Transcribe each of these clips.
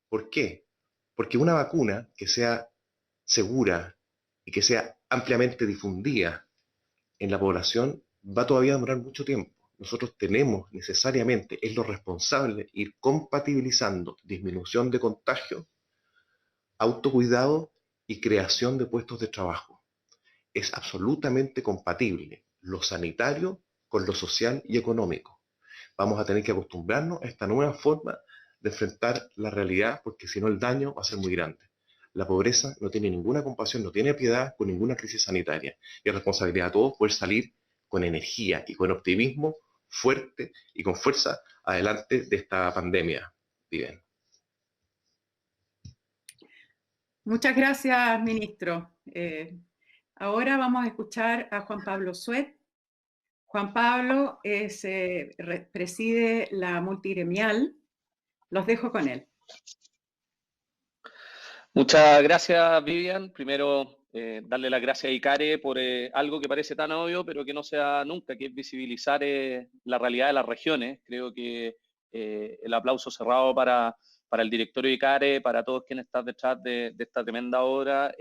¿Por qué? Porque una vacuna que sea segura y que sea ampliamente difundida en la población va todavía a demorar mucho tiempo. Nosotros tenemos necesariamente, es lo responsable, ir compatibilizando disminución de contagio, autocuidado y creación de puestos de trabajo. Es absolutamente compatible lo sanitario con lo social y económico. Vamos a tener que acostumbrarnos a esta nueva forma de enfrentar la realidad, porque si no el daño va a ser muy grande. La pobreza no tiene ninguna compasión, no tiene piedad con ninguna crisis sanitaria. Y es responsabilidad de todos poder salir con energía y con optimismo fuerte y con fuerza adelante de esta pandemia. Bien. Muchas gracias, ministro. Ahora vamos a escuchar a Juan Pablo Suet. Juan Pablo preside la multigremial. Los dejo con él. Muchas gracias, Vivian. Primero, darle las gracias a ICARE por algo que parece tan obvio, pero que no sea nunca, que es visibilizar la realidad de las regiones. Creo que el aplauso cerrado para el directorio de ICARE, para todos quienes están detrás de esta tremenda obra.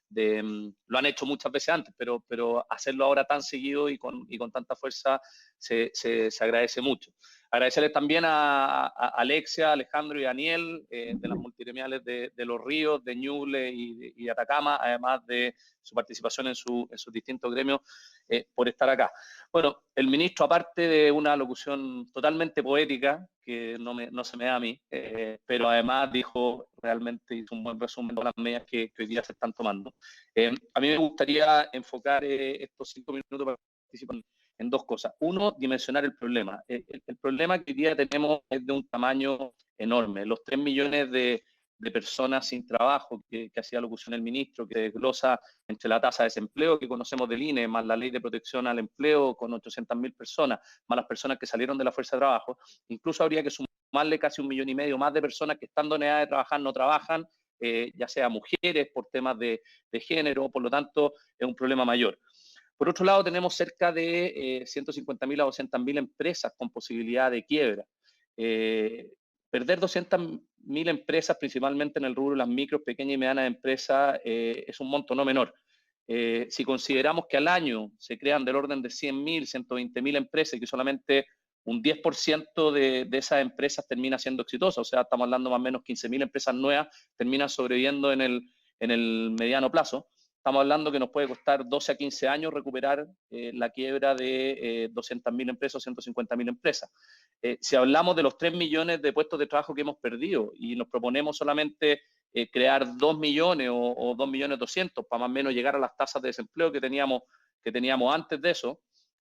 Lo han hecho muchas veces antes, pero hacerlo ahora tan seguido y con tanta fuerza se agradece mucho. Agradecerles también a Alexia, Alejandro y Daniel de las multigremiales de Los Ríos, de Ñuble y Atacama, además de su participación en sus distintos gremios, por estar acá. Bueno, el ministro, aparte de una locución totalmente poética, que no se me da a mí, pero además dijo realmente, hizo un buen resumen de las medidas que hoy día se están tomando. A mí me gustaría enfocar estos 5 minutos para participar en dos cosas. Uno, dimensionar el problema. El problema que hoy día tenemos es de un tamaño enorme. Los 3 millones de personas sin trabajo que hacía locución el ministro, que desglosa entre la tasa de desempleo que conocemos del INE, más la ley de protección al empleo con 800.000 personas, más las personas que salieron de la fuerza de trabajo, incluso habría que sumarle casi 1,5 millones más de personas que estando en edad de trabajar no trabajan, ya sea mujeres por temas de género, por lo tanto es un problema mayor. Por otro lado, tenemos cerca de 150.000 a 200.000 empresas con posibilidad de quiebra. Perder 200.000 empresas, principalmente en el rubro de las micros, pequeñas y medianas empresas, es un monto no menor. Si consideramos que al año se crean del orden de 100.000, 120.000 empresas y que solamente un 10% de esas empresas termina siendo exitosa, o sea, estamos hablando más o menos 15.000 empresas nuevas terminan sobreviviendo en el mediano plazo. Estamos hablando que nos puede costar 12 a 15 años recuperar la quiebra de 200.000 empresas o 150.000 empresas. Si hablamos de los 3 millones de puestos de trabajo que hemos perdido y nos proponemos solamente crear 2 millones o 2.200.000 para más o menos llegar a las tasas de desempleo que teníamos antes de eso,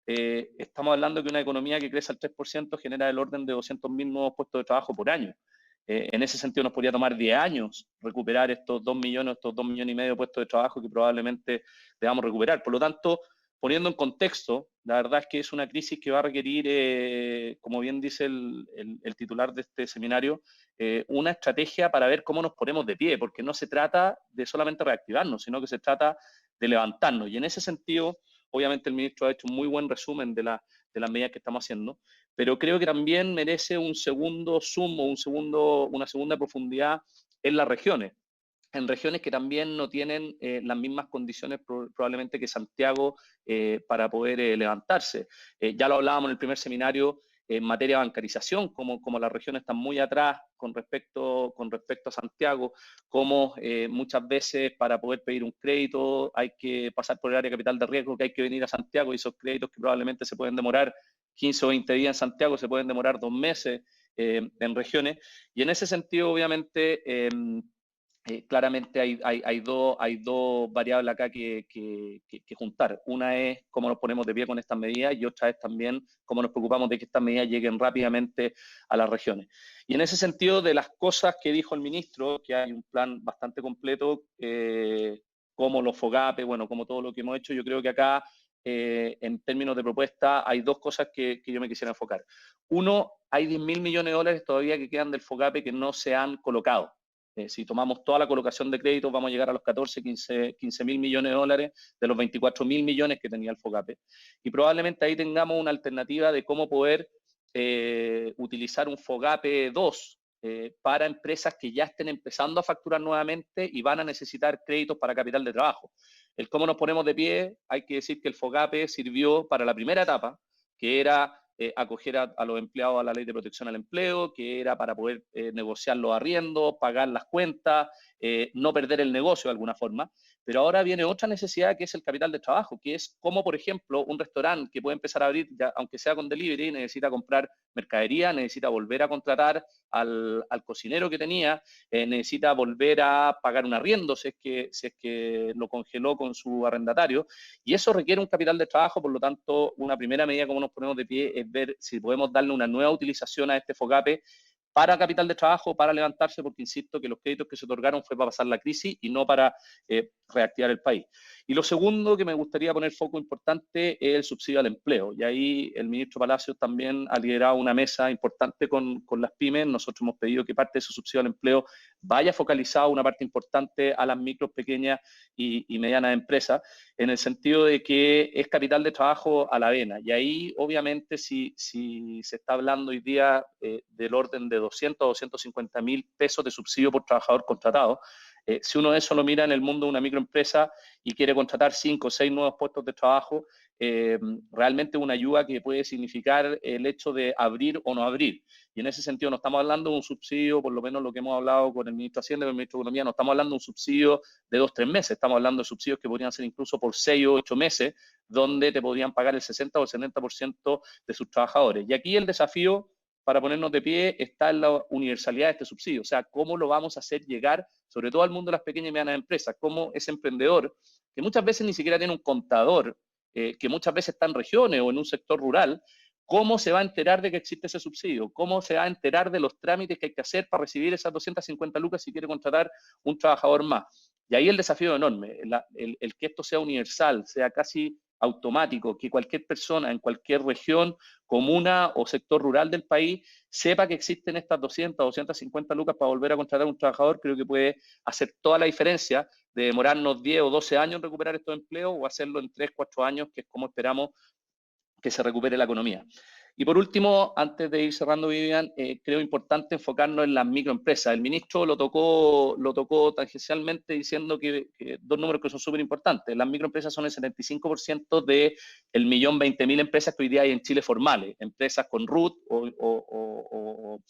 estamos hablando que una economía que crece al 3% genera el orden de 200.000 nuevos puestos de trabajo por año. En ese sentido nos podría tomar 10 años recuperar estos 2 millones, estos 2,5 millones de puestos de trabajo que probablemente debamos recuperar. Por lo tanto, poniendo en contexto, la verdad es que es una crisis que va a requerir, como bien dice el titular de este seminario, una estrategia para ver cómo nos ponemos de pie, porque no se trata de solamente reactivarnos, sino que se trata de levantarnos. Y en ese sentido, obviamente el ministro ha hecho un muy buen resumen de las medidas que estamos haciendo, pero creo que también merece un segundo zoom o una segunda profundidad en las regiones. En regiones que también no tienen las mismas condiciones probablemente que Santiago para poder levantarse. Ya lo hablábamos en el primer seminario en materia de bancarización, como las regiones están muy atrás con respecto a Santiago, como muchas veces para poder pedir un crédito hay que pasar por el área de capital de riesgo, que hay que venir a Santiago, y esos créditos que probablemente se pueden demorar 15 o 20 días en Santiago, se pueden demorar 2 meses en regiones. Y en ese sentido, obviamente, claramente hay dos variables acá que juntar. Una es cómo nos ponemos de pie con estas medidas y otra es también cómo nos preocupamos de que estas medidas lleguen rápidamente a las regiones. Y en ese sentido, de las cosas que dijo el ministro, que hay un plan bastante completo, como los FOGAPE, bueno, como todo lo que hemos hecho, yo creo que acá, en términos de propuesta, hay dos cosas que yo me quisiera enfocar. Uno, hay 10.000 millones de dólares todavía que quedan del FOGAPE que no se han colocado. Si tomamos toda la colocación de créditos, vamos a llegar a los 14, 15 mil millones de dólares de los 24 mil millones que tenía el FOGAPE. Y probablemente ahí tengamos una alternativa de cómo poder utilizar un FOGAPE 2 para empresas que ya estén empezando a facturar nuevamente y van a necesitar créditos para capital de trabajo. El cómo nos ponemos de pie, hay que decir que el FOGAPE sirvió para la primera etapa, que era acoger a los empleados a la ley de protección al empleo, que era para poder negociar los arriendos, pagar las cuentas, no perder el negocio de alguna forma. Pero ahora viene otra necesidad que es el capital de trabajo, que es como, por ejemplo, un restaurante que puede empezar a abrir, ya, aunque sea con delivery, necesita comprar mercadería, necesita volver a contratar al cocinero que tenía, necesita volver a pagar un arriendo si es que lo congeló con su arrendatario, y eso requiere un capital de trabajo. Por lo tanto, una primera medida como nos ponemos de pie es ver si podemos darle una nueva utilización a este FOGAPE para capital de trabajo, para levantarse, porque insisto que los créditos que se otorgaron fue para pasar la crisis y no para reactivar el país. Y lo segundo que me gustaría poner foco importante es el subsidio al empleo. Y ahí el ministro Palacios también ha liderado una mesa importante con las pymes. Nosotros hemos pedido que parte de ese subsidio al empleo vaya focalizado una parte importante a las micros, pequeñas y medianas empresas, en el sentido de que es capital de trabajo a la vena. Y ahí, obviamente, si se está hablando hoy día del orden de 200 o 250 mil pesos de subsidio por trabajador contratado, si uno eso lo mira en el mundo de una microempresa y quiere contratar 5 o 6 nuevos puestos de trabajo, realmente una ayuda que puede significar el hecho de abrir o no abrir. Y en ese sentido no estamos hablando de un subsidio, por lo menos lo que hemos hablado con el ministro de Hacienda y con el ministro de Economía, no estamos hablando de un subsidio de 2 o 3 meses, estamos hablando de subsidios que podrían ser incluso por 6 o 8 meses, donde te podrían pagar el 60 o el 70% de sus trabajadores. Y aquí el desafío para ponernos de pie está en la universalidad de este subsidio, o sea, cómo lo vamos a hacer llegar, sobre todo al mundo de las pequeñas y medianas empresas, cómo ese emprendedor, que muchas veces ni siquiera tiene un contador, que muchas veces está en regiones o en un sector rural, ¿cómo se va a enterar de que existe ese subsidio? ¿Cómo se va a enterar de los trámites que hay que hacer para recibir esas 250 lucas si quiere contratar un trabajador más? Y ahí el desafío es enorme, el que esto sea universal, sea casi automático, que cualquier persona en cualquier región, comuna o sector rural del país sepa que existen estas 200 o 250 lucas para volver a contratar a un trabajador, creo que puede hacer toda la diferencia de demorarnos 10 o 12 años en recuperar estos empleos o hacerlo en 3 o 4 años, que es como esperamos que se recupere la economía. Y por último, antes de ir cerrando, Vivian, creo importante enfocarnos en las microempresas. El ministro lo tocó tangencialmente diciendo que dos números que son súper importantes. Las microempresas son el 75% del 1.020.000 empresas que hoy día hay en Chile formales, empresas con RUT o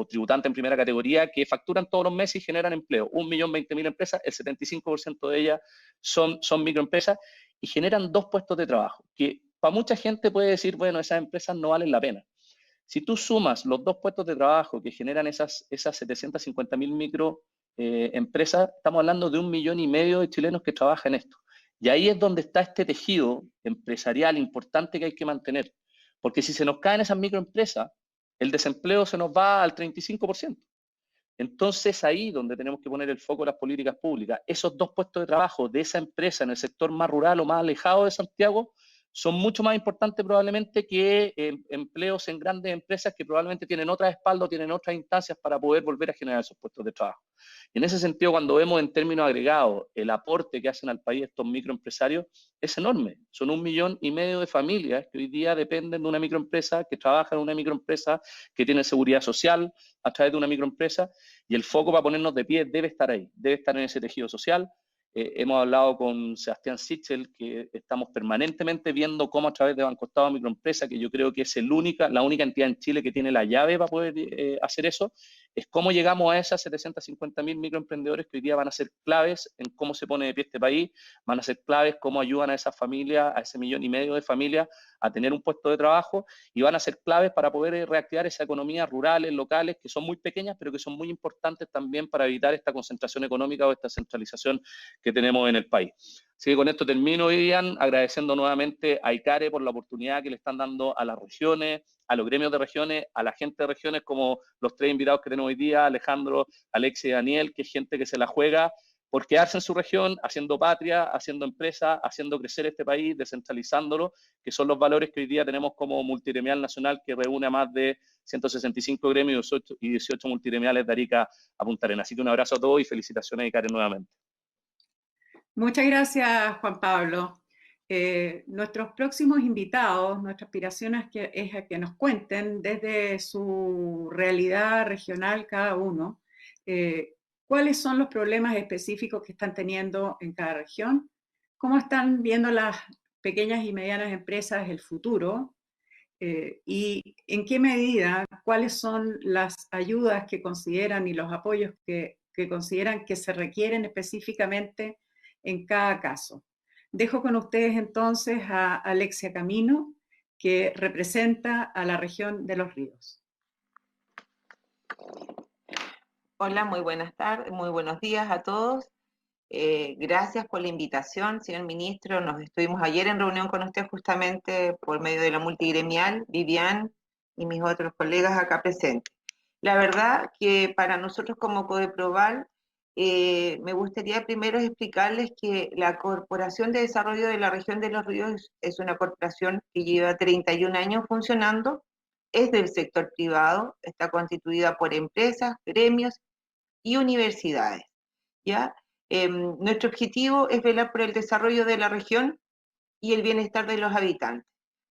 tributantes en primera categoría que facturan todos los meses y generan empleo. 1.020.000 empresas, el 75% de ellas son microempresas y generan 2 puestos de trabajo, que para mucha gente puede decir, bueno, esas empresas no valen la pena. Si tú sumas los 2 puestos de trabajo que generan esas 750.000 microempresas, estamos hablando de 1,5 millones de chilenos que trabajan en esto. Y ahí es donde está este tejido empresarial importante que hay que mantener. Porque si se nos caen esas microempresas, el desempleo se nos va al 35%. Entonces ahí donde tenemos que poner el foco de las políticas públicas. Esos 2 puestos de trabajo de esa empresa en el sector más rural o más alejado de Santiago son mucho más importantes probablemente que empleos en grandes empresas que probablemente tienen otras espaldas, tienen otras instancias para poder volver a generar esos puestos de trabajo. Y en ese sentido, cuando vemos en términos agregados el aporte que hacen al país estos microempresarios, es enorme. Son 1,5 millones de familias que hoy día dependen de una microempresa, que trabajan en una microempresa, que tienen seguridad social a través de una microempresa, y el foco para ponernos de pie debe estar ahí, debe estar en ese tejido social. Hemos hablado con Sebastián Sichel, que estamos permanentemente viendo cómo a través de Banco Estado Microempresa, que yo creo que es la única entidad en Chile que tiene la llave para poder hacer eso, es cómo llegamos a esas 750.000 microemprendedores que hoy día van a ser claves en cómo se pone de pie este país, van a ser claves cómo ayudan a esas familias, a ese 1,5 millones de familias a tener un puesto de trabajo, y van a ser claves para poder reactivar esa economía rurales, locales, que son muy pequeñas, pero que son muy importantes también para evitar esta concentración económica o esta centralización que tenemos en el país. Así que con esto termino, Vivian, agradeciendo nuevamente a ICARE por la oportunidad que le están dando a las regiones, a los gremios de regiones, a la gente de regiones, como los 3 invitados que tenemos hoy día, Alejandro, Alexia y Daniel, que es gente que se la juega por quedarse en su región, haciendo patria, haciendo empresa, haciendo crecer este país, descentralizándolo, que son los valores que hoy día tenemos como multigremial nacional, que reúne a más de 165 gremios y 18 multigremiales de Arica a Punta Arenas. Así que un abrazo a todos y felicitaciones a ICARE nuevamente. Muchas gracias, Juan Pablo. Nuestros próximos invitados, nuestra aspiración es a que nos cuenten desde su realidad regional cada uno, cuáles son los problemas específicos que están teniendo en cada región, cómo están viendo las pequeñas y medianas empresas el futuro, y en qué medida, cuáles son las ayudas que consideran y los apoyos que consideran que se requieren específicamente en cada caso. Dejo con ustedes entonces a Alexia Camino, que representa a la región de Los Ríos. Hola, muy buenas tardes, muy buenos días a todos. Gracias por la invitación, señor ministro. Nos estuvimos ayer en reunión con usted justamente por medio de la multigremial, Vivian y mis otros colegas acá presentes. La verdad que para nosotros como Codeproval, me gustaría primero explicarles que la Corporación de Desarrollo de la Región de Los Ríos es una corporación que lleva 31 años funcionando, es del sector privado, está constituida por empresas, gremios y universidades, ¿ya? Nuestro objetivo es velar por el desarrollo de la región y el bienestar de los habitantes.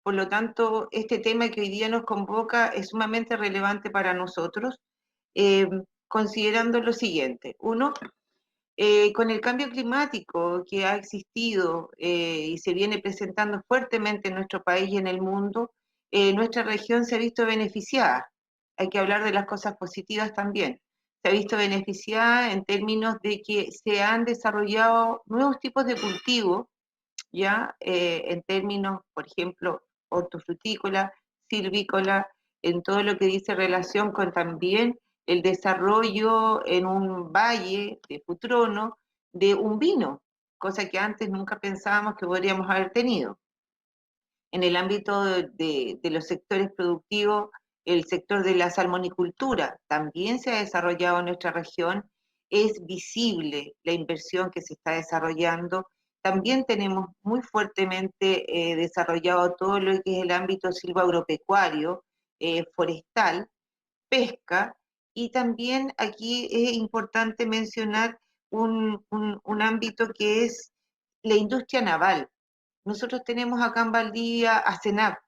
Por lo tanto, este tema que hoy día nos convoca es sumamente relevante para nosotros, considerando lo siguiente. Uno, con el cambio climático que ha existido y se viene presentando fuertemente en nuestro país y en el mundo, nuestra región se ha visto beneficiada. Hay que hablar de las cosas positivas también. Se ha visto beneficiada en términos de que se han desarrollado nuevos tipos de cultivo, ya en términos, por ejemplo, hortofrutícola, silvícola, en todo lo que dice relación con también el desarrollo en un valle de Futrono de un vino, cosa que antes nunca pensábamos que podríamos haber tenido. En el ámbito de los sectores productivos, el sector de la salmonicultura también se ha desarrollado en nuestra región, es visible la inversión que se está desarrollando. También tenemos muy fuertemente desarrollado todo lo que es el ámbito silvoagropecuario, forestal, pesca, y también aquí es importante mencionar un ámbito que es la industria naval. Nosotros tenemos acá en Valdivia a CENAP,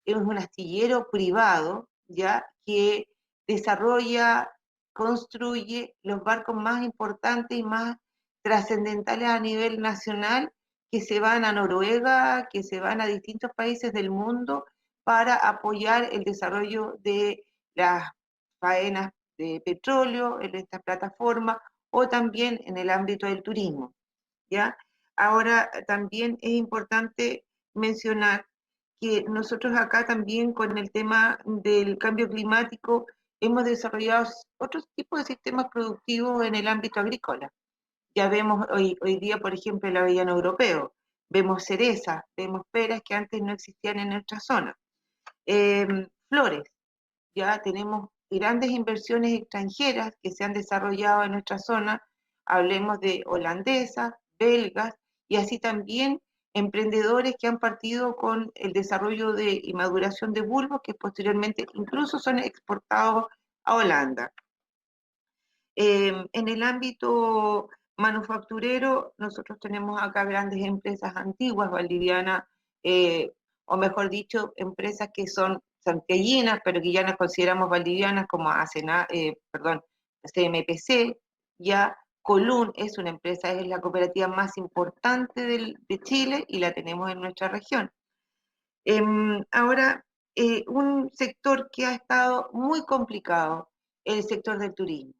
es un astillero privado, ¿ya? Que desarrolla, construye los barcos más importantes y más trascendentales a nivel nacional, que se van a Noruega, que se van a distintos países del mundo para apoyar el desarrollo de las faenas de petróleo en esta plataforma o también en el ámbito del turismo, ¿ya? Ahora, también es importante mencionar que nosotros acá también con el tema del cambio climático hemos desarrollado otros tipos de sistemas productivos en el ámbito agrícola. Ya vemos hoy día, por ejemplo, el avellano europeo, vemos cerezas, vemos peras que antes no existían en nuestra zona. Flores, ya tenemos grandes inversiones extranjeras que se han desarrollado en nuestra zona, hablemos de holandesas, belgas, y así también emprendedores que han partido con el desarrollo y maduración de bulbos que posteriormente incluso son exportados a Holanda. En el ámbito manufacturero, nosotros tenemos acá grandes empresas antiguas, valdivianas, o mejor dicho, empresas que son santiaguinas, pero que ya nos consideramos valdivianas, como CMPC, ya Colún es una empresa, es la cooperativa más importante de Chile y la tenemos en nuestra región. Ahora, un sector que ha estado muy complicado, el sector del turismo.